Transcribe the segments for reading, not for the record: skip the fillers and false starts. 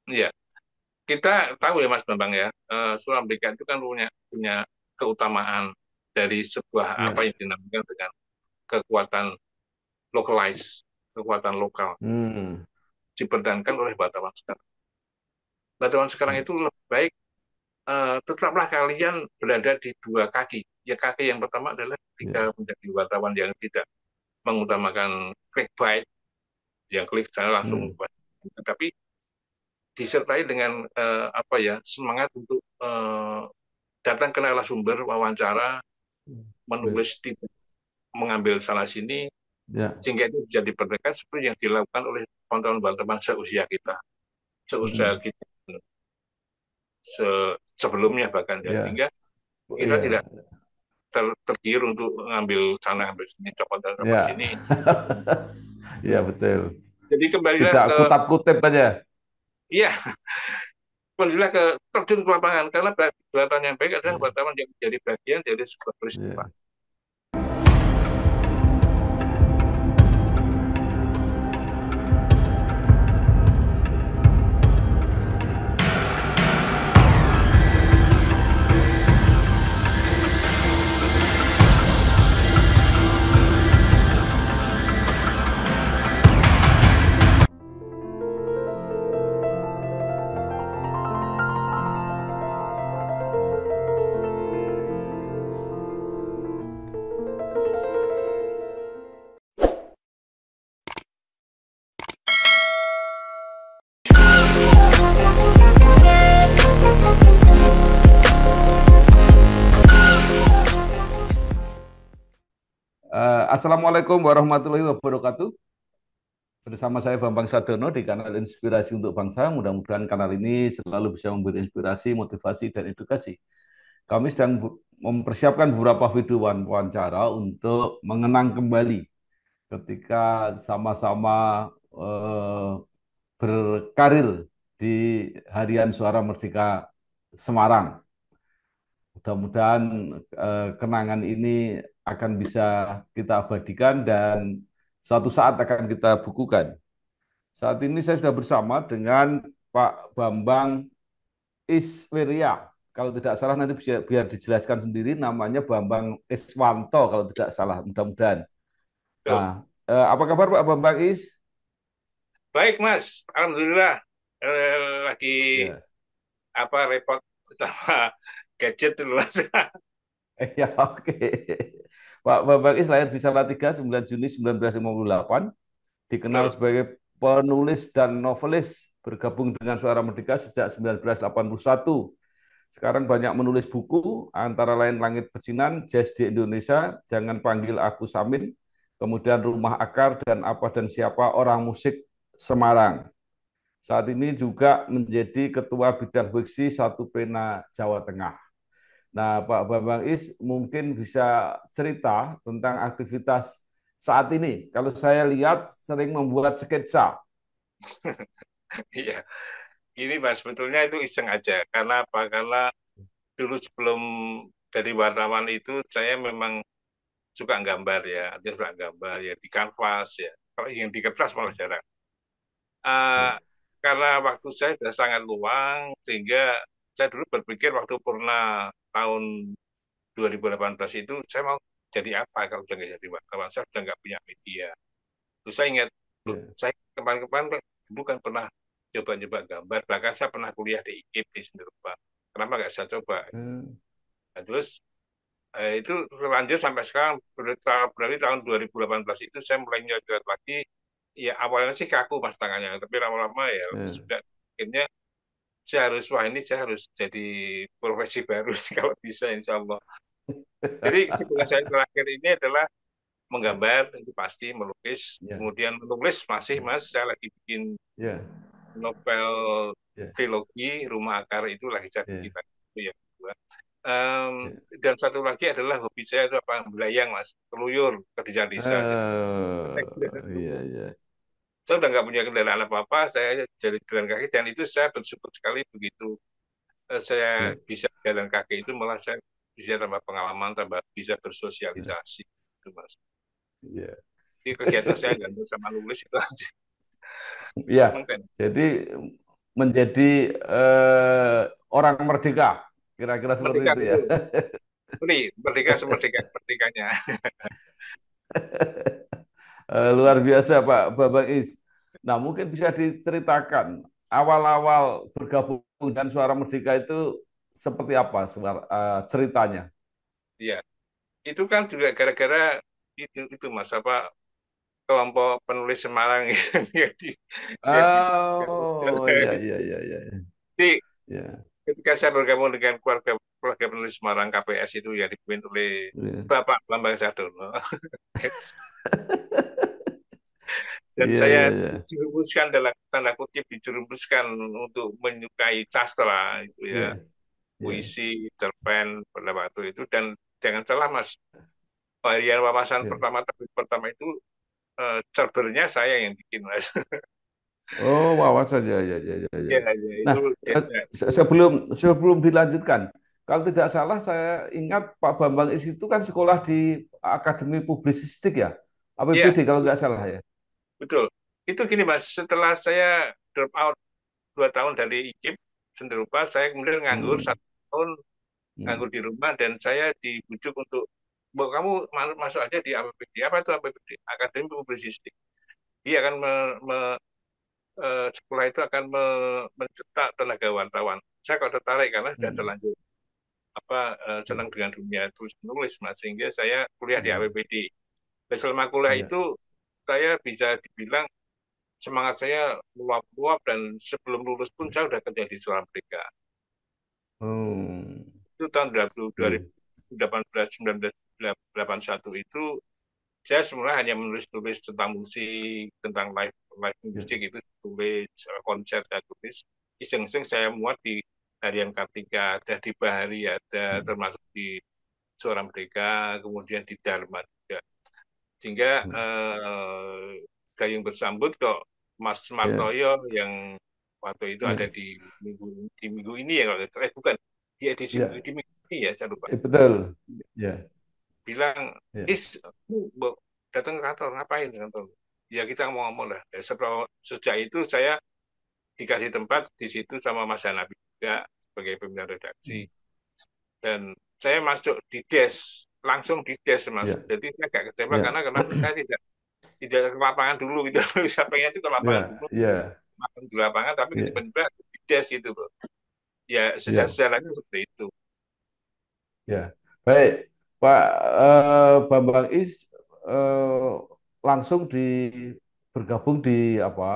Iya, kita tahu ya Mas Bambang ya, Surabaya itu kan punya punya keutamaan dari sebuah apa Ya. yang dinamakan dengan kekuatan localize, kekuatan lokal Hmm. dipertahankan oleh Batawan sekarang. Batawan sekarang Ya. itu lebih baik, tetaplah kalian berada di dua kaki. Ya kaki yang pertama adalah ketika Ya. menjadi wartawan yang tidak mengutamakan clickbait, yang klik saya langsung, Hmm. tapi disertai dengan apa ya semangat untuk datang ke narasumber, wawancara, Baik. menulis, tidak mengambil sana sini, Ya. sehingga itu bisa diperdekat seperti yang dilakukan oleh teman-teman seusia kita, seusia Hmm. kita sebelumnya bahkan ya, Ya. sehingga kita tidak Ya. tergiur untuk ngambil sana ambil sini, copot dan copot Ya. sini. Ya, betul. Jadi kembalilah Tidak ke, kutip-kutip aja. iya, kembalilah ke terjun ke lapangan, karena wartawan yang baik adalah Ya. wartawan yang menjadi bagian dari sebuah peristiwa. Ya. Assalamualaikum warahmatullahi wabarakatuh. Bersama saya Bambang Sadono di kanal Inspirasi untuk Bangsa. Mudah-mudahan kanal ini selalu bisa memberi inspirasi, motivasi, dan edukasi. Kami sedang mempersiapkan beberapa video wawancara untuk mengenang kembali ketika sama-sama berkarir di Harian Suara Merdeka Semarang. Mudah-mudahan kenangan ini akan bisa kita abadikan dan suatu saat akan kita bukukan. Saat ini saya sudah bersama dengan Pak Bambang Iswiria. Kalau tidak salah nanti biar dijelaskan sendiri namanya Bambang Iswanto kalau tidak salah mudah-mudahan. Tuh. Nah, apa kabar Pak Bambang Is? Baik Mas, Alhamdulillah, lagi Ya, apa repot sama gadget dulu Mas. ya oke. Pak Bambang Is lahir di Salatiga 9 Juni 1958, dikenal Betul. sebagai penulis dan novelis, bergabung dengan Suara Merdeka sejak 1981. Sekarang banyak menulis buku, antara lain Langit Pecinan, Jazz di Indonesia, Jangan Panggil Aku Samin, kemudian Rumah Akar, dan Apa dan Siapa Orang Musik Semarang. Saat ini juga menjadi Ketua Bidang Fiksi Satu Pena Jawa Tengah. Nah, Pak Bambang Is mungkin bisa cerita tentang aktivitas saat ini. Kalau saya lihat sering membuat sketsa. Iya, ini Mas sebetulnya itu iseng aja. Karena apa? Karena dulu sebelum dari wartawan itu saya memang suka gambar ya, artinya suka gambar ya di kanvas ya. Kalau yang di kertas malah jarang. Ya, Ah, karena waktu saya sudah sangat luang sehingga saya dulu berpikir waktu purna tahun 2018 itu saya mau jadi apa kalau udah nggak jadi wartawan, saya sudah nggak punya media. Terus saya ingat, loh, ya, saya kemarin-kemarin dulu kan pernah coba-coba gambar, bahkan saya pernah kuliah di IKIP di Sendiripan. Kenapa nggak saya coba? hmm, Nah, terus itu lanjut sampai sekarang, berarti tahun 2018 itu saya mulai nyodot lagi. Ya awalnya sih kaku mas tangannya, tapi lama-lama ya ya, sudah akhirnya saya harus, wah ini saya harus jadi profesi baru kalau bisa insya Allah. Jadi kesibukan saya terakhir ini adalah menggambar, itu pasti melukis, ya, kemudian menulis masih mas, saya lagi bikin ya, novel ya, trilogi Rumah Akar itu lagi saya bikin ya, lagi itu yang kedua. ya. Dan satu lagi adalah hobi saya itu apa belayang mas, keluyur ke desa. Jadi Iya, iya. saya udah nggak punya kendaraan apa-apa, saya jadi jalan kaki dan itu saya bersyukur sekali begitu saya Ya, bisa jalan kaki itu malah saya bisa tambah pengalaman, tambah bisa ya, bersosialisasi itu mas. iya. Jadi kegiatan saya nggak sama nulis itu aja. Ya, Seneng kan? jadi menjadi orang merdeka. Kira-kira seperti Merdeka itu ya. betul. Merdeka semerdeka merdekanya. Luar biasa Pak Babang Is. Nah, mungkin bisa diceritakan awal-awal bergabung dan Suara Merdeka itu seperti apa ceritanya? Iya, itu kan juga gara-gara itu Mas apa kelompok penulis Semarang yang di yang di Oh, iya, iya, iya, iya. Jadi Iya, ketika saya bergabung dengan keluarga keluarga penulis Semarang KPS itu ya dipimpin oleh iya, Bapak Bambang Sadono. Dan iya, saya iya, iya. dijerumuskan dalam tanda kutip dijerumuskan untuk menyukai sastra itu ya, Iya, iya, puisi, cerpen pada waktu itu. Dan jangan salah Mas, harian wawasan iya. pertama terbit pertama itu cerbernya saya yang bikin Mas. Oh, wawas saja, ya, ya, ya, ya. Ya, ya Nah, itu diajak. sebelum dilanjutkan, kalau tidak salah saya ingat Pak Bambang Is itu kan sekolah di Akademi Publisistik ya, Ya, APBD kalau nggak salah ya. betul. Itu gini Mas, setelah saya drop out 2 tahun dari IKIP, seni rupa, saya kemudian nganggur Hmm, 1 tahun nganggur hmm, di rumah dan saya dibujuk untuk "Mbok, kamu masuk aja di APBD." Apa itu APBD? Akademi Publisistik. Dia akan sekolah itu akan mencetak tenaga wartawan. Saya kok tertarik karena sudah hmm, terlanjur apa ya, senang dengan dunia tulis menulis Mas, sehingga saya kuliah di hmm, APBD. Dan selama kuliah ya. itu saya bisa dibilang semangat saya meluap-luap dan sebelum lulus pun saya sudah kerja di Suara Merdeka. Hmm, Itu tahun hmm, 2018 1981 itu saya sebenarnya hanya menulis-tulis tentang musik, tentang live live ya, musik itu tulis konser saya tulis. Iseng-iseng saya muat di Harian Kartika, ada di Bahari, ada hmm, termasuk di Suara Merdeka, kemudian di Dharma juga. Sehingga hmm, gayung bersambut kok Mas ya, Martoyo yang waktu itu ada ya, di minggu ini ya kalau bukan di edisi ya, di minggu ini ya saya lupa betul, ya, bilang ya, datang ke kantor ngapain di kantor ya kita mau ngomong lah. Ya, sejak itu saya dikasih tempat di situ sama Mas Hanabi juga sebagai pimpinan redaksi hmm, dan saya masuk di des langsung di des Mas, ya, jadi saya agak kecewa ya, karena kenapa saya tidak tidak ke lapangan dulu gitu. Saya pengen itu ke lapangan ya, dulu, ya, makan di lapangan, tapi ya, tiba-tiba di des itu bro. Ya ya. sejarahnya seperti itu. Ya, baik, Pak Bambang Is eh, langsung bergabung di apa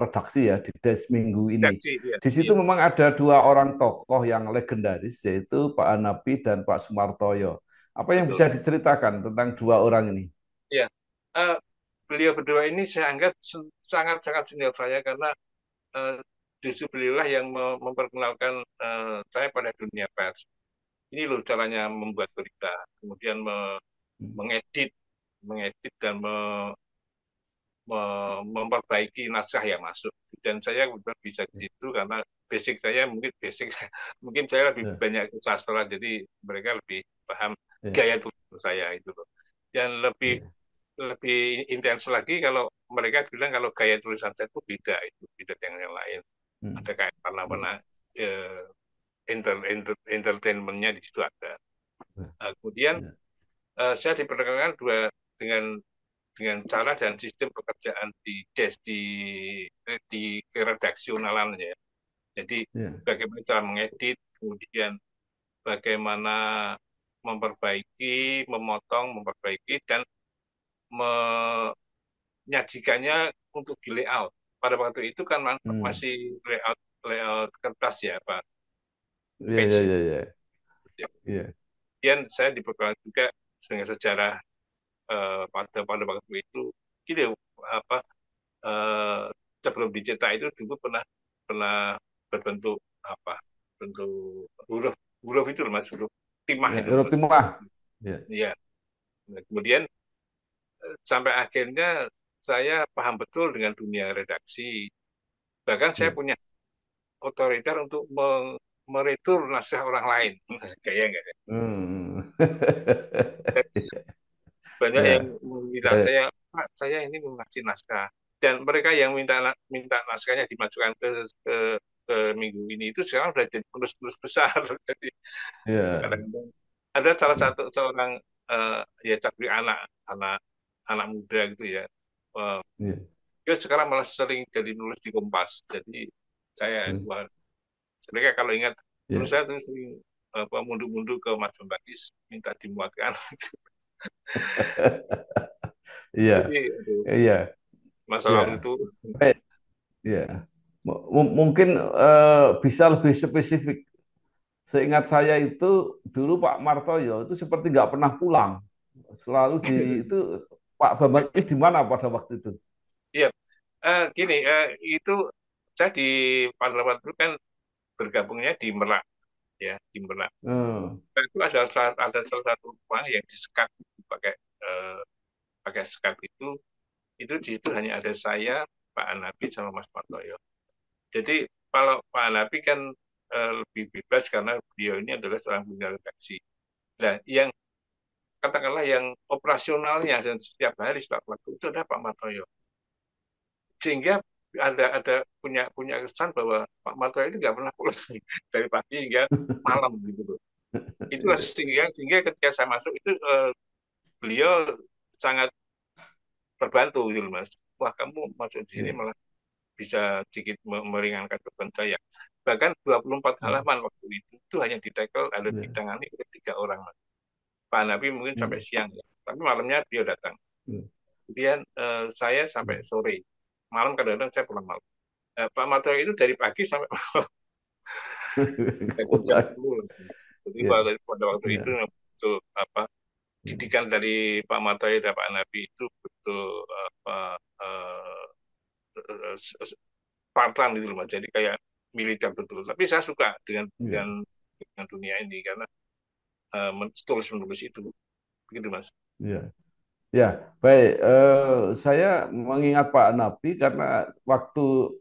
redaksi ya di Des Minggu ini. Redaksi ya, Di situ iya, memang ada dua orang tokoh yang legendaris yaitu Pak Hanapi dan Pak Sumartoyo. Apa yang betul. bisa diceritakan tentang dua orang ini? Ya, eh, beliau berdua ini saya anggap sangat-sangat senior saya karena eh, justru beliaulah yang memperkenalkan saya pada dunia pers. Ini loh caranya membuat berita, kemudian Hmm, mengedit, mengedit dan memperbaiki naskah yang masuk. Dan saya kebetulan bisa di situ karena basic saya mungkin basic mungkin saya lebih ya, banyak ke sastra, jadi mereka lebih paham ya, gaya tulis saya itu loh. Dan lebih ya, lebih intens lagi kalau mereka bilang kalau gaya tulisan saya itu beda dengan yang lain. hmm, Ada kayak ya, warna-warna eh, entertainmentnya di situ ada. ya, Kemudian ya, saya diperkenalkan dengan dengan cara dan sistem pekerjaan di keredaksionalan ya. Jadi ya, bagaimana cara mengedit, kemudian bagaimana memperbaiki, memotong, memperbaiki dan menyajikannya untuk di layout. Pada waktu itu kan hmm, masih layout layout kertas ya, Pak. ya, ya, Page. ya, ya, ya, Kemudian saya diperkenalkan juga dengan sejarah pada pada waktu itu. Gini, apa eh, sebelum dicetak itu dulu pernah pernah berbentuk apa bentuk huruf huruf itu loh, Mas, huruf timah ya, itu loh, Eropa Mas. Timah, ya, Iya. Nah, kemudian sampai akhirnya saya paham betul dengan dunia redaksi. Bahkan saya ya. punya otoriter untuk meretur naskah orang lain. Kayak nggak ya? Hmm. Banyak yang Ya, meminta ya, saya, Pak, saya ini mau ngasih naskah. dan mereka yang minta naskahnya dimasukkan ke, ke minggu ini itu sekarang sudah jadi penulis-penulis besar. Jadi Iya. kadang-kadang ada salah Iya. satu seorang ya cakri anak anak anak muda gitu ya. Eh, Iya. dia sekarang malah sering jadi nulis di Kompas. Jadi saya Iya. wah, mereka kalau ingat terus Iya. saya tuh sering apa mundur-mundur ke Mas Bambangis minta dimuatkan. Iya. Jadi aduh, Iya. masa Iya. lalu itu Baik. Iya. Mungkin bisa lebih spesifik. Seingat saya itu dulu Pak Martoyo itu seperti nggak pernah pulang. Selalu di itu Pak Bambang Is di mana pada waktu itu? iya. Gini, itu saya di Parlawan itu kan bergabungnya di Merak ya, di Merak. Eh, Nah, itu ada salah satu rumah yang disekat pakai eh, pakai sekat itu di situ hanya ada saya, Pak Anapi sama Mas Martoyo. Jadi kalau Pak Anapi kan lebih bebas karena beliau ini adalah seorang pimpinan redaksi. Nah, yang katakanlah yang operasionalnya dan setiap hari setiap waktu itu ada Pak Martoyo. Sehingga ada punya punya kesan bahwa Pak Martoyo itu nggak pernah pulang dari pagi hingga malam gitu loh. Itulah sehingga ketika saya masuk itu beliau sangat terbantu gitu loh, Mas. Wah, kamu masuk di sini Iya. malah bisa sedikit meringankan beban saya. Bahkan 24 halaman waktu itu hanya ditekel ada Iya. ditangani oleh 3 orang, Mas. Pak Nabi mungkin sampai Iya. siang ya. Tapi malamnya dia datang. Iya. Kemudian saya sampai sore. Malam kadang-kadang saya pulang malam. Pak Marto itu dari pagi sampai jam Pulang. 10. Jadi Iya. pada waktu itu Iya. betul apa didikan dari Pak Martoyo dan Pak Nabi itu betul apa Spartan gitu loh Mas. Jadi kayak militer betul. Tapi saya suka Iya. dengan dunia ini karena tulis menulis itu begitu Mas. Iya. Ya, baik. Saya mengingat Pak Nabi karena waktu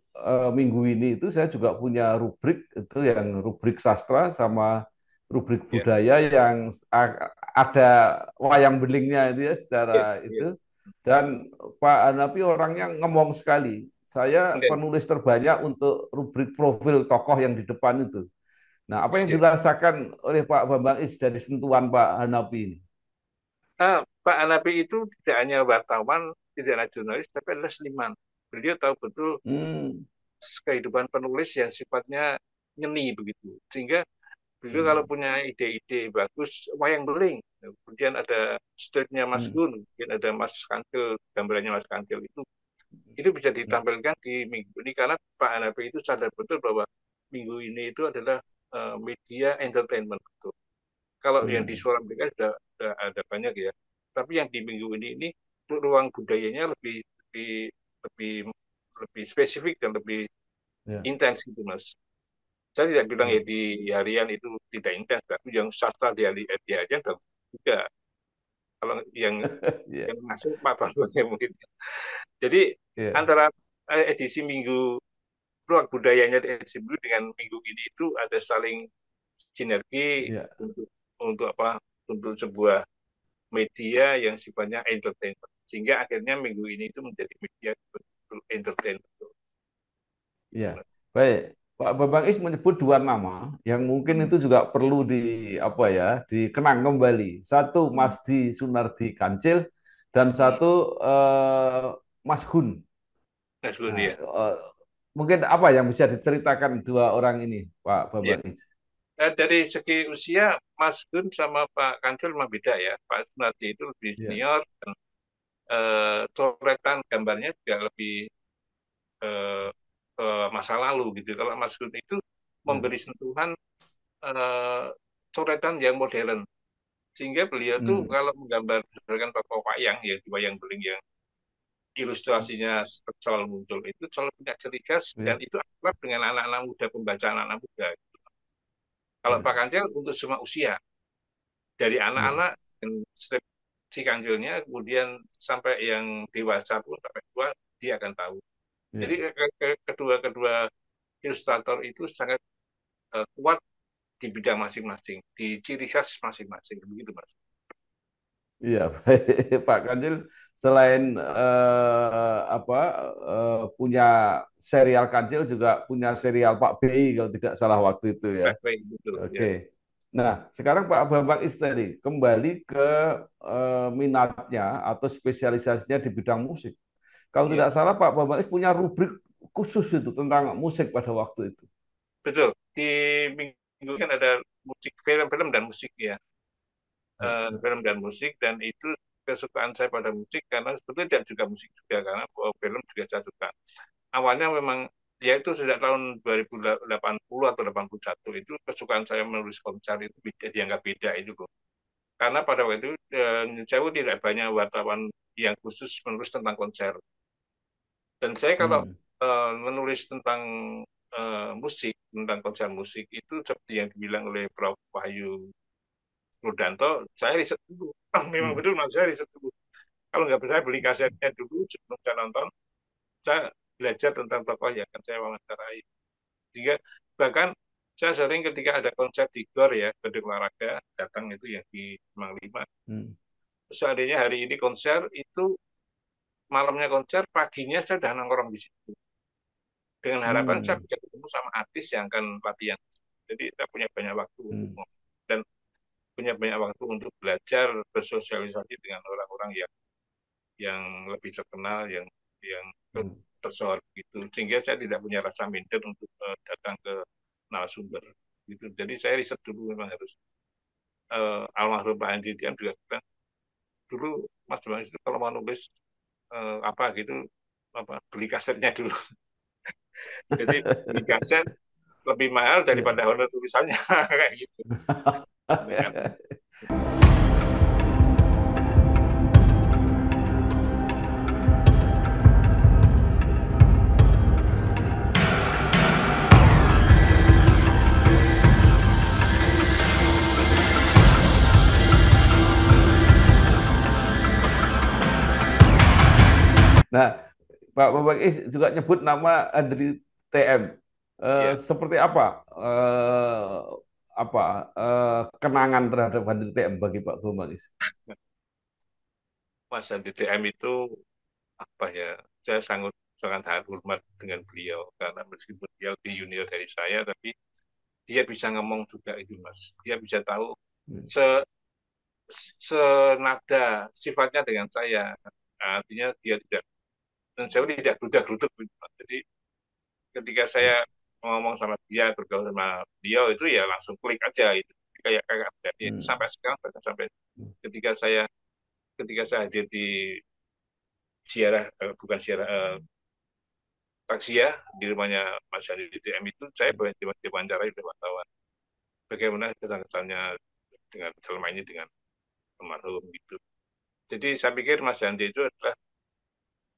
minggu ini itu saya juga punya rubrik itu yang rubrik sastra sama rubrik Ya, budaya yang ada wayang belingnya itu ya secara ya, itu. ya. Dan Pak Nabi orangnya ngomong sekali. Saya Kemudian, penulis terbanyak untuk rubrik profil tokoh yang di depan itu. Nah, apa yang ya. dirasakan oleh Pak Bambang Is dari sentuhan Pak Hanapi ini? Pak Anapi itu tidak hanya wartawan, tidak hanya jurnalis, tapi adalah seniman. Beliau tahu betul Hmm. kehidupan penulis yang sifatnya nyeni begitu. Sehingga beliau kalau Hmm. punya ide-ide bagus, wayang beling. Kemudian ada stripnya Mas Hmm. Gun, kemudian ada Mas Kantil, gambarannya Mas Kantil itu bisa ditampilkan di minggu ini karena Pak Hanafi itu sadar betul bahwa minggu ini itu adalah media entertainment. Betul. Kalau yang di Hmm. suara mereka sudah ada banyak ya, tapi yang di minggu ini ruang budayanya lebih lebih lebih spesifik dan lebih Ya, intens gitu Mas. Saya tidak bilang ya ya, di harian itu tidak intens, tapi yang sastra di harian bagus juga. Kalau ya, yang masuk Pak Bambang ya mungkin. Jadi ya, antara edisi minggu ruang budayanya di edisi minggu dengan minggu ini itu ada saling sinergi ya, untuk apa? Untuk sebuah media yang sifatnya entertainment. Sehingga akhirnya minggu ini itu menjadi media entertainment. ya. Baik, Pak Bambang Is menyebut dua nama yang mungkin Hmm. itu juga perlu di apa ya, dikenang kembali. Satu Hmm. Mas Di Sunardi Kancil dan Hmm. satu Mas Gun. Mas Gun Nah, ya. mungkin apa yang bisa diceritakan dua orang ini, Pak Ya. Bambang Is? Dari segi usia, Mas Gun sama Pak Kancil memang beda ya. Pak Sunardi itu lebih Ya, senior dan coretan gambarnya juga lebih eh, ke masa lalu gitu. Kalau Mas Gun itu ya, memberi sentuhan eh, coretan yang modern. Sehingga beliau tuh hmm, kalau menggambar berdasarkan tokoh wayang, ya di wayang beling yang ilustrasinya selalu muncul, itu selalu punya ciri khas dan ya, itu akrab dengan anak-anak muda, pembaca anak-anak muda. Kalau Pak ya, Kancil untuk semua usia, dari ya, anak-anak dan strip si Kancilnya, kemudian sampai yang dewasa pun sampai tua, dia akan tahu. Jadi ya. kedua-kedua ilustrator itu sangat kuat di bidang masing-masing, di ciri khas masing-masing, begitu Mas. Iya, baik. Pak Kancil selain punya serial Kancil juga punya serial Pak BI kalau tidak salah waktu itu ya. Baik, betul Oke. ya. Nah, sekarang Pak Bambang Istri kembali ke minatnya atau spesialisasinya di bidang musik. Kalau Iya, tidak salah Pak Bambang Is punya rubrik khusus itu tentang musik pada waktu itu. betul. Di minggu kan ada musik, film-film dan musik ya. Film dan musik, dan itu kesukaan saya pada musik karena sebetulnya dan juga musik juga karena film juga saya suka. Awalnya memang ya itu sejak tahun 2080 atau 81 itu kesukaan saya menulis konser itu dianggap beda itu loh. Karena pada waktu itu saya tidak banyak wartawan yang khusus menulis tentang konser. Dan saya kalau Hmm. menulis tentang musik, tentang konser musik itu seperti yang dibilang oleh Prof. Wahyu Rudanto, saya riset dulu. Memang Hmm. betul, mas, saya riset dulu. Kalau nggak bisa beli kasetnya dulu sebelum saya nonton, saya belajar tentang tokoh yang akan saya wawancarai. Sehingga bahkan saya sering ketika ada konser di GOR ya, gedung olahraga, datang itu yang di Kemang 5. Hmm. Seandainya hari ini konser, itu malamnya konser, paginya saya sudah nongkrong di situ. Dengan harapan saya Hmm. bisa ketemu sama artis yang akan latihan. Jadi saya punya banyak waktu untuk Hmm. ngomong. Dan punya banyak waktu untuk belajar bersosialisasi dengan orang-orang yang lebih terkenal, yang Hmm. tersohor gitu, sehingga saya tidak punya rasa minder untuk datang ke narasumber gitu. Jadi saya riset dulu memang harus almarhum Pak Andi Dian juga bilang dulu Mas Bang itu kalau mau nulis apa gitu apa beli kasetnya dulu. Jadi beli kaset lebih mahal Ya. daripada honor tulisannya kayak gitu. Nah, Pak Bambang Is juga nyebut nama Andri TM. Ya, Seperti apa apa kenangan terhadap Andri TM bagi Pak Bambang Is? Mas Andi DM itu apa ya? Saya sangat sangat hormat dengan beliau karena meskipun dia lebih junior dari saya, tapi dia bisa ngomong juga itu Mas. Dia bisa tahu Hmm. se senada sifatnya dengan saya. Artinya dia tidak dan saya tidak gludak-gluduk gitu, Mas. Jadi ketika saya Hmm. ngomong sama dia, bergaul sama beliau itu ya langsung klik aja itu. Kayak kakak beradik. Hmm. Sampai sekarang bahkan sampai Hmm. ketika saya hadir di siarah bukan siarah takziah di rumahnya Mas Andi di TM itu saya banyak diwawancarai oleh wartawan. Bagaimana kesan-kesannya dengan selama ini dengan almarhum gitu. Jadi saya pikir Mas Andi itu adalah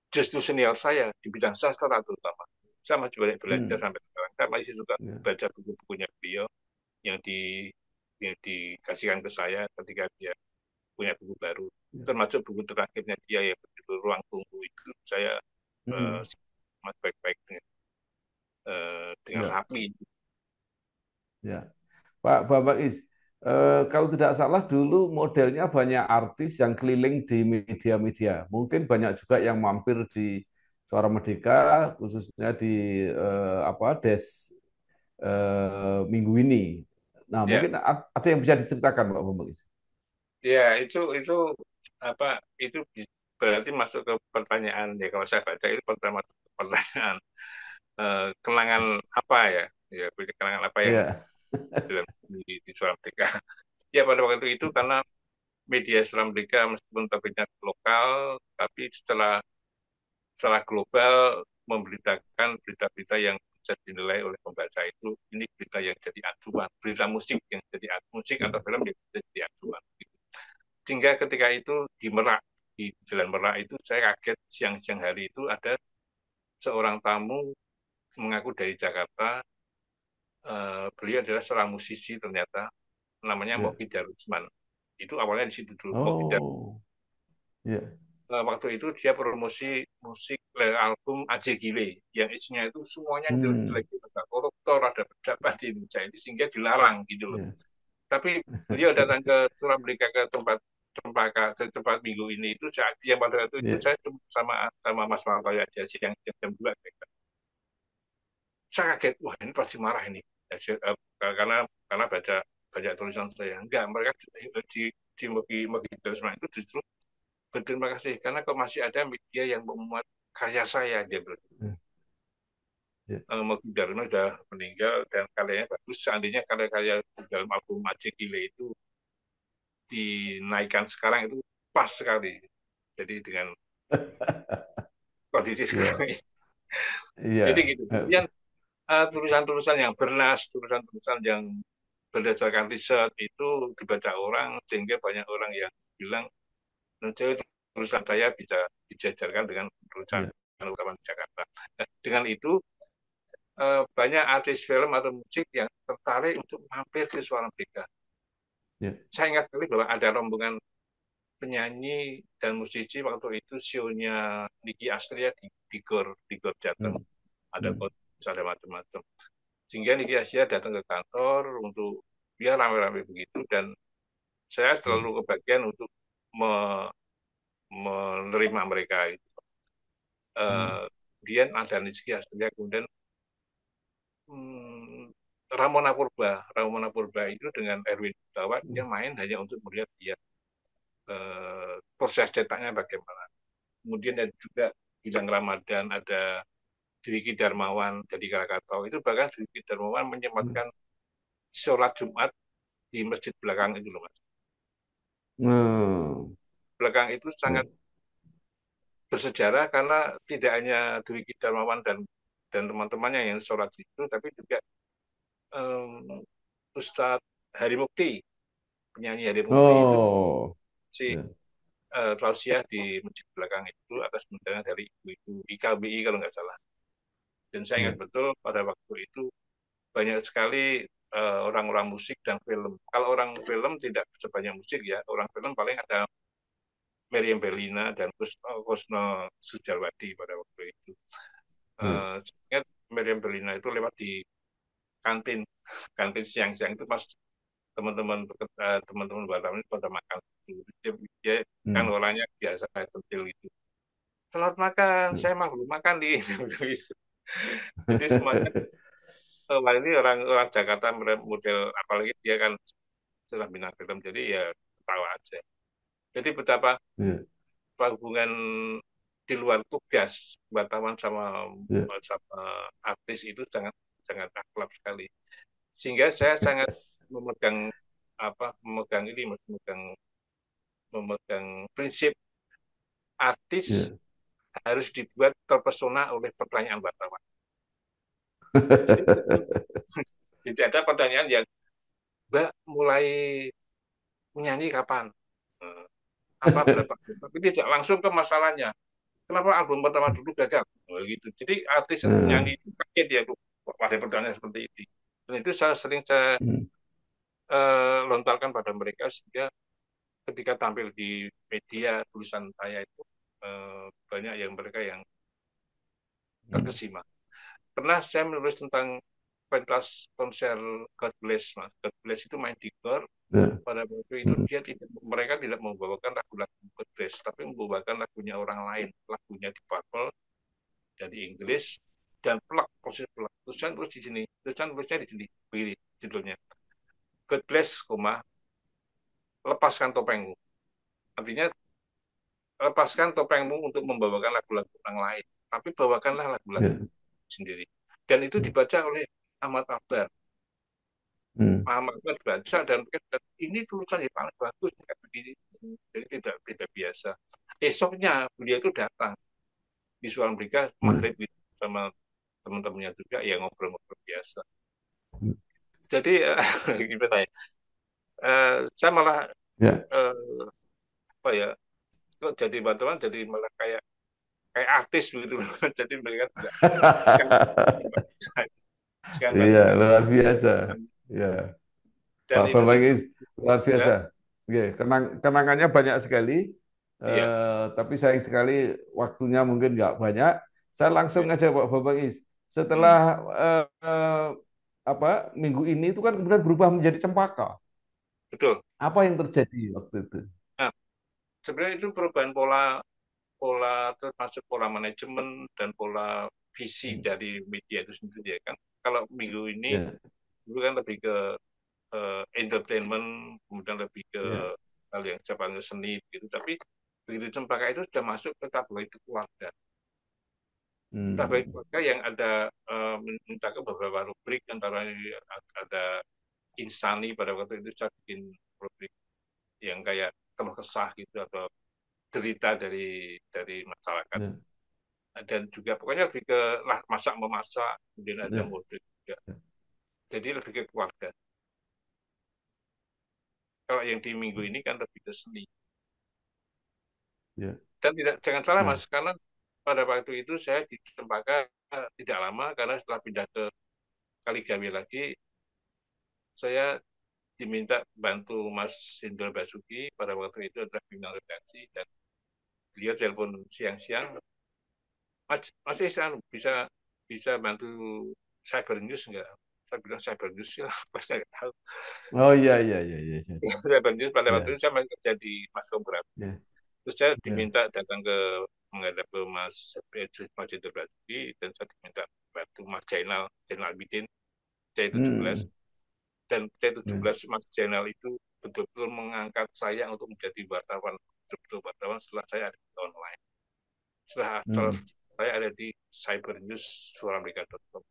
justru senior saya di bidang sastra terutama. Saya masih banyak belajar Hmm. sampai sekarang. Saya masih suka Ya. baca buku-bukunya beliau yang yang dikasihkan ke saya ketika dia punya buku baru. Ya. Termasuk buku terakhirnya dia yang berjudul Ruang Tunggu itu saya eh, Hmm. sangat baik-baik dengan Ya. rapi. Ya. Pak Bambang Is, kalau tidak salah dulu modelnya banyak artis yang keliling di media-media. Mungkin banyak juga yang mampir di Suara Merdeka, khususnya di Des Minggu ini. Nah, Ya, mungkin ada yang bisa diceritakan Pak Bambang Is. ya itu apa itu berarti masuk ke pertanyaan ya kalau saya baca itu pertama pertanyaan kenangan apa ya ya kenangan apa yang Iya. dalam di Suara Merdeka. Ya pada waktu itu karena media Suara Merdeka meskipun terbitnya lokal, tapi setelah global memberitakan berita-berita yang bisa dinilai oleh pembaca itu ini berita yang jadi acuan, berita musik yang jadi musik atau film yang jadi acuan. Sehingga ketika itu di Merak, di Jalan Merak itu saya kaget siang-siang hari itu ada seorang tamu mengaku dari Jakarta, beliau adalah seorang musisi ternyata namanya Iya. Moki Darusman. Itu awalnya di situ dulu. Moki Oh, iya. waktu itu dia promosi musik album Aceh Gile yang isinya itu semuanya Hmm, jelek-jelek, ada koruptor, ada pejabat di Indonesia ini sehingga dilarang gitu loh. iya. Tapi beliau datang ke Surabaya ke tempat Cempaka tempat minggu ini itu yang pada waktu itu ya, saya cuma sama sama Mas Wanto aja siang jam 2. Saya kaget, wah ini pasti marah ini. Ya, karena baca banyak tulisan saya. Enggak, mereka di Mogi Terusma itu justru berterima kasih karena kok masih ada media yang memuat karya saya, dia bilang. ya. Mogi Dharma sudah meninggal dan karyanya bagus. Seandainya karya-karya di dalam album Aceh Gile itu dinaikkan sekarang itu pas sekali. Jadi dengan kondisi Iya, sekarang ini. Jadi iya. gitu. Kemudian tulisan-tulisan yang bernas, tulisan-tulisan yang berdasarkan riset itu dibaca orang sehingga banyak orang yang bilang nanti tulisan saya bisa dijajarkan dengan tulisan Iya, utama di Jakarta. Nah, dengan itu banyak artis film atau musik yang tertarik untuk mampir ke Suara Merdeka. iya. Saya ingat sekali bahwa ada rombongan penyanyi dan musisi waktu itu sionya Niki Astria di Gor Jateng. Hmm, Ada hmm, konser, ada macam-macam. Sehingga Niki Astria datang ke kantor untuk ya rame-rame begitu dan saya hmm, selalu kebagian untuk me- menerima mereka. hmm, Kemudian ada Niki Astria, kemudian hmm, Ramona Purba itu dengan Erwin Gutawa dia hmm, main hanya untuk melihat dia proses cetaknya bagaimana. Kemudian ada juga Gilang Ramadan, ada Dwiki Darmawan dari Krakatau. Itu bahkan Dwiki Darmawan hmm. menyempatkan sholat Jumat di masjid belakang itu loh Mas. Hmm, Belakang itu iya, sangat bersejarah karena tidak hanya Dwiki Darmawan dan teman-temannya yang sholat itu, tapi juga um, Ustadz Hari Mukti, penyanyi Hari Mukti itu oh, si iya, tausiah di masjid belakang itu atas undangan dari ibu-ibu IKBI kalau nggak salah. Dan saya ingat iya, betul pada waktu itu banyak sekali orang-orang musik dan film. Kalau orang film tidak sebanyak musik ya, orang film paling ada Meriam Bellina dan Kusno Sujarwadi pada waktu itu. iya, Saya ingat Meriam Bellina itu lewat di kantin, kantin siang-siang itu pas teman-teman wartawan itu pada makan. Dia kan hmm, orangnya biasa kecil itu. Selamat makan, iya. saya mah belum makan di. Jadi semuanya wah ini orang-orang Jakarta model apalagi dia kan sudah minat film jadi ya ketawa aja. Jadi betapa Iya, hubungan di luar tugas wartawan sama iya. sama artis itu sangat sangat akrab sekali. Sehingga saya sangat memegang memegang ini memegang memegang prinsip artis Iya. harus dibuat terpesona oleh pertanyaan wartawan. Jadi jadi ada pertanyaan yang Mbak mulai menyanyi kapan? Eh, apa berapa? Tapi tidak langsung ke masalahnya. Kenapa album pertama dulu gagal? Oh, gitu. Jadi artis atau Nah, penyanyi itu kaget ya pada pertanyaan seperti itu. Dan itu saya hmm, lontarkan pada mereka sehingga ketika tampil di media tulisan saya itu banyak yang mereka yang hmm, terkesima. Pernah saya menulis tentang pentas konser God Bless, Mas. God Bless itu main di GOR. iya, Pada waktu itu hmm, mereka tidak membawakan lagu-lagu God Bless, tapi membawakan lagunya orang lain, lagunya di Purple dari Inggris dan plak posisi plak terus di sini tulisannya di sini begini judulnya God Bless, lepaskan topengmu. Artinya lepaskan topengmu untuk membawakan lagu-lagu orang lain, tapi bawakanlah lagu-lagu iya, sendiri. Dan itu dibaca oleh Ahmad Akbar. hmm, Ahmad Akbar baca dan ini tulisan yang paling bagus kayak begini. Jadi tidak biasa. Esoknya beliau itu datang di Suara Merdeka hmm, maghrib gitu, sama teman-temannya juga ya ngobrol-ngobrol biasa. hmm. Jadi gimana ya? Saya malah Ya. eh, apa ya? Kok jadi wartawan jadi malah kayak kayak artis begitu. Jadi mereka tidak sekian Iya, bandingkan luar biasa. Iya, dan Pak itu Bambang justru ini luar biasa. ya Oke, kenangannya banyak sekali, iya tapi sayang sekali waktunya mungkin nggak banyak. Saya langsung ya. aja Pak Bambang Is. Setelah Hmm, apa minggu ini itu kan kemudian berubah menjadi cempaka. betul. Apa yang terjadi waktu itu? sebenarnya itu perubahan pola pola termasuk pola manajemen dan pola visi Hmm. dari media itu sendiri ya kan. Kalau minggu ini Ya, dulu kan lebih ke entertainment, kemudian lebih ke ya. hal yang sifatnya seni gitu. Tapi begitu Cempaka itu sudah masuk ke tabloid keluarga. Tabloid Hmm. keluarga yang ada mencakup beberapa rubrik antara ada insani pada waktu itu saya bikin rubrik yang kayak keluh kesah gitu atau cerita dari masyarakat Ya, dan juga pokoknya lebih ke lah masak memasak kemudian ada ya, mode juga jadi lebih ke keluarga kalau yang di minggu ini kan lebih ke seni ya. dan tidak jangan salah Nah, mas karena pada waktu itu saya di Cempaka tidak lama karena setelah pindah ke Kaligawe lagi saya diminta bantu Mas Sindol Basuki pada waktu itu adalah pimpinan redaksi dan beliau telepon siang-siang Mas Ihsan bisa bisa bantu cyber news nggak? Saya bilang cyber news ya, pasti nggak tahu. oh iya, iya, iya, iya, iya, Cyber news pada waktu iya, itu saya masih kerja di Mas Komprat. iya, Terus saya iya. diminta datang ke menghadap ke Mas Jendral Basuki dan saya diminta bantu Mas Jainal Abidin C17 Hmm. dan Ya. C17 Mas Jainal itu betul-betul mengangkat saya untuk menjadi wartawan betul-betul wartawan setelah saya ada di online. Setelah Hmm. saya ada di cybernews.suaramerika.com. Ya.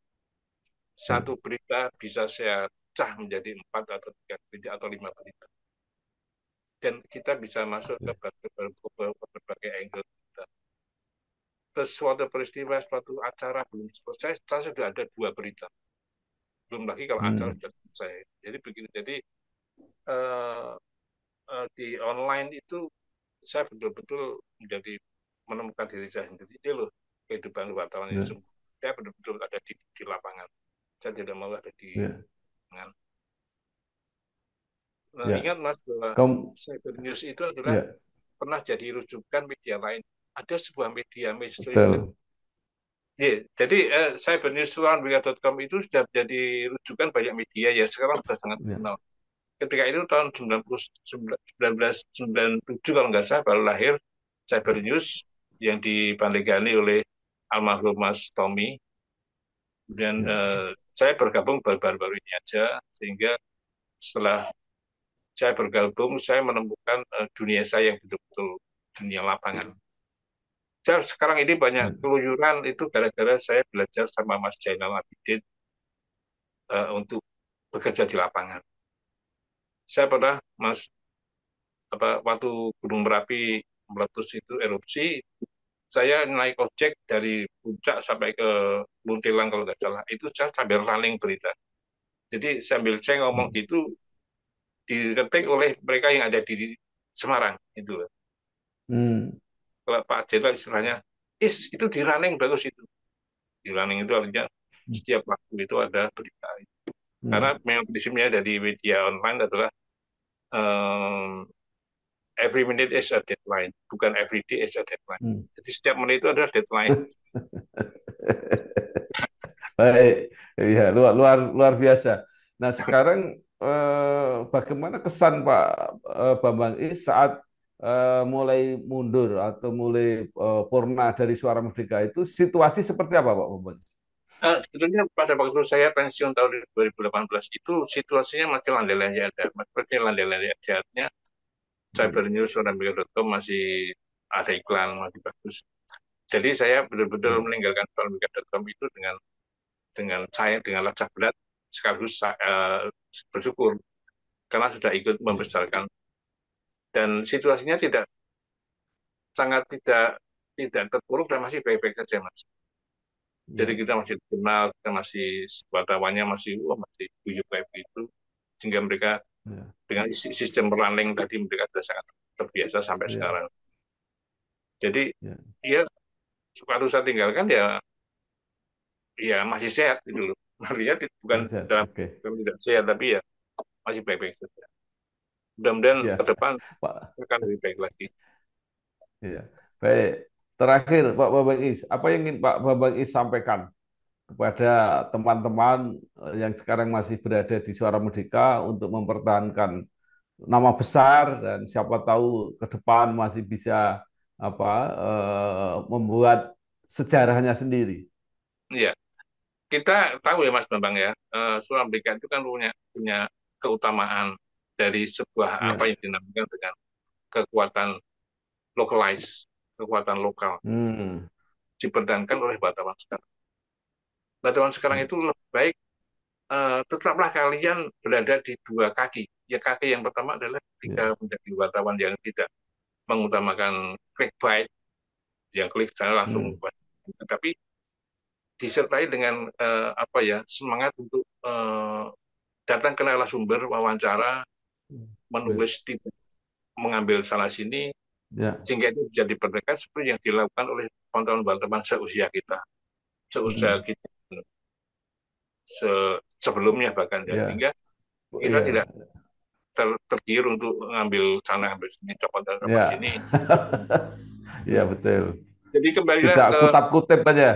Satu berita bisa saya cah menjadi 4 atau 3 berita atau 5 berita. Dan kita bisa masuk ke Ya. berbagai angle kita. Suatu peristiwa, suatu acara belum selesai, saya sudah ada 2 berita. Belum lagi kalau acara Hmm. sudah selesai. Jadi begini, jadi eh, di online itu saya betul-betul menjadi menemukan diri saya sendiri. Ini loh kehidupan wartawan ini Ya. sungguh. Saya betul-betul ada di lapangan. Saya tidak mau ada di Ya. lapangan. Nah, Ya. ingat Mas bahwa Kamu, cyber news itu adalah ya, pernah jadi rujukan media lain. Ada sebuah media mainstream. betul. Ya, jadi cybernews.com itu sudah menjadi rujukan banyak media ya. Sekarang sudah sangat Ya. terkenal. Ketika itu tahun 1997 kalau nggak salah baru lahir Cyber News yang dipandegani oleh almarhum Mas Tommy. Kemudian Ya. saya bergabung baru-baru ini aja sehingga setelah saya bergabung saya menemukan dunia saya yang betul-betul dunia lapangan. Saya sekarang ini banyak Ya. keluyuran itu gara-gara saya belajar sama Mas Jainal Abidin untuk bekerja di lapangan. Saya pernah Mas waktu Gunung Merapi meletus itu erupsi, saya naik ojek dari puncak sampai ke Muntilan kalau nggak salah. Itu saya sambil running berita. Jadi sambil saya ngomong Hmm. gitu diketik oleh mereka yang ada di Semarang itu. Hmm. Kalau Pak Jenderal istilahnya, itu di running bagus itu. Di running itu artinya setiap waktu itu ada berita. Karena Hmm. memang prinsipnya dari media online adalah um, every minute is a deadline, bukan every day is a deadline. Hmm. Jadi setiap menit itu adalah deadline. Baik, ya luar luar luar biasa. Nah sekarang bagaimana kesan Pak Bambang Is saat mulai mundur atau mulai purna dari Suara Merdeka itu situasi seperti apa Pak Bambang? Sebetulnya pada waktu saya pensiun tahun 2018 itu situasinya masih landai-landai ada, masih landai-landai aja. Hmm. cybernews.com masih ada iklan, masih bagus. Jadi saya betul-betul Ya, meninggalkan suaramerika.com itu dengan saya dengan rasa berat sekaligus bersyukur karena sudah ikut ya, membesarkan dan situasinya tidak sangat tidak terpuruk dan masih baik-baik saja mas. Jadi ya, kita masih kenal, kita masih wartawannya masih masih guyup kayak begitu sehingga mereka ya, dengan sistem running tadi mereka sudah sangat terbiasa sampai ya, sekarang. Jadi ya. ya waktu saya tinggalkan ya ya masih sehat gitu loh. Melihat bukan Bisa, dalam oke. bukan tidak sehat tapi ya masih baik-baik saja. Mudah-mudahan ke Ya, depan Pak. akan lebih baik lagi. Ya. Baik. Terakhir, Pak Bambang Is, apa yang ingin Pak Bambang Is sampaikan kepada teman-teman yang sekarang masih berada di Suara Merdeka untuk mempertahankan nama besar dan siapa tahu ke depan masih bisa apa membuat sejarahnya sendiri. Iya, kita tahu ya Mas Bambang ya, Suramerica itu kan punya punya keutamaan dari sebuah apa Ya. yang dinamakan dengan kekuatan localized, kekuatan lokal Hmm. dipertahankan oleh wartawan sekarang. Wartawan sekarang itu lebih baik tetaplah kalian berada di dua kaki. Ya kaki yang pertama adalah ketika Ya. menjadi wartawan yang tidak mengutamakan clickbait, yang klik saya langsung, Hmm. tapi disertai dengan apa ya semangat untuk datang ke narasumber, wawancara, Ya. menulis, mengambil salah sini, Ya. sehingga itu bisa diperdekat seperti yang dilakukan oleh teman-teman seusia kita, seusia Hmm. kita sebelumnya bahkan ya, Ya. sehingga kita Ya. tidak tergiur untuk ngambil sana ambil sini copot Ya. sini. Ya, betul. Jadi kembalilah Tidak ke kutip-kutip aja.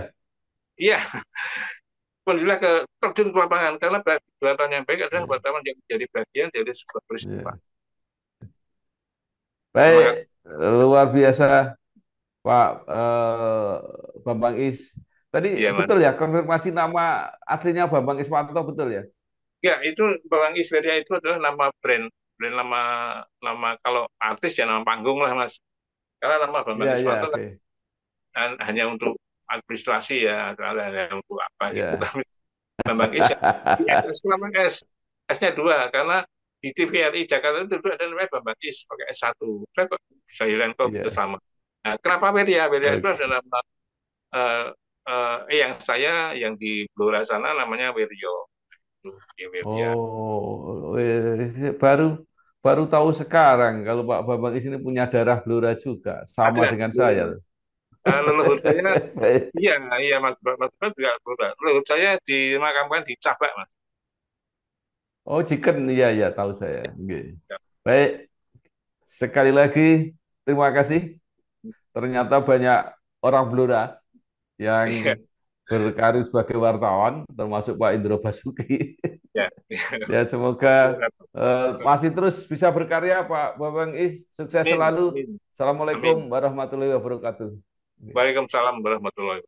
iya, kembalilah ke terjun ke lapangan karena wartawan yang baik adalah Ya. wartawan yang menjadi bagian dari sebuah peristiwa. Ya. Baik, Semangat. luar biasa Pak Bambang Is. Tadi Iya betul Mas. ya, konfirmasi nama aslinya Bambang Iswanto betul ya? Ya itu Bawang Isweria itu adalah nama brand, brand nama nama kalau artis ya nama panggung lah Mas. Karena nama Bambang Iya, iya, Iswanto oke. kan hanya untuk administrasi ya, hanya untuk apa gitu. Ya. Kami Bambang Is, di SS nama S, S-nya dua, karena di TVRI Jakarta itu dulu ada namanya Bambang Is pakai S1. Saya kok bisa hilang kok gitu Iya. sama. Nah, kenapa Weria? Weria itu Oke. ada nama eh, yang saya yang di Blora sana namanya Wiryo. Di Wirya. Oh, baru baru tahu sekarang kalau Pak Bambang Is ini punya darah Blora juga, sama Ada. dengan saya. Leluhur saya, Baik. iya, iya Mas Bro juga Blora. Leluhur saya dimakamkan di Cabak Mas. Oh, chicken, iya, iya, tahu saya. Oke. Ya. Baik, sekali lagi terima kasih. Ternyata banyak orang Blora yang Iya, berkarir sebagai wartawan, termasuk Pak Indro Basuki. ya. Ya, semoga masih terus bisa berkarya, Pak Bambang Is. Sukses Amin, selalu. amin, Assalamualaikum amin. warahmatullahi wabarakatuh. Waalaikumsalam warahmatullahi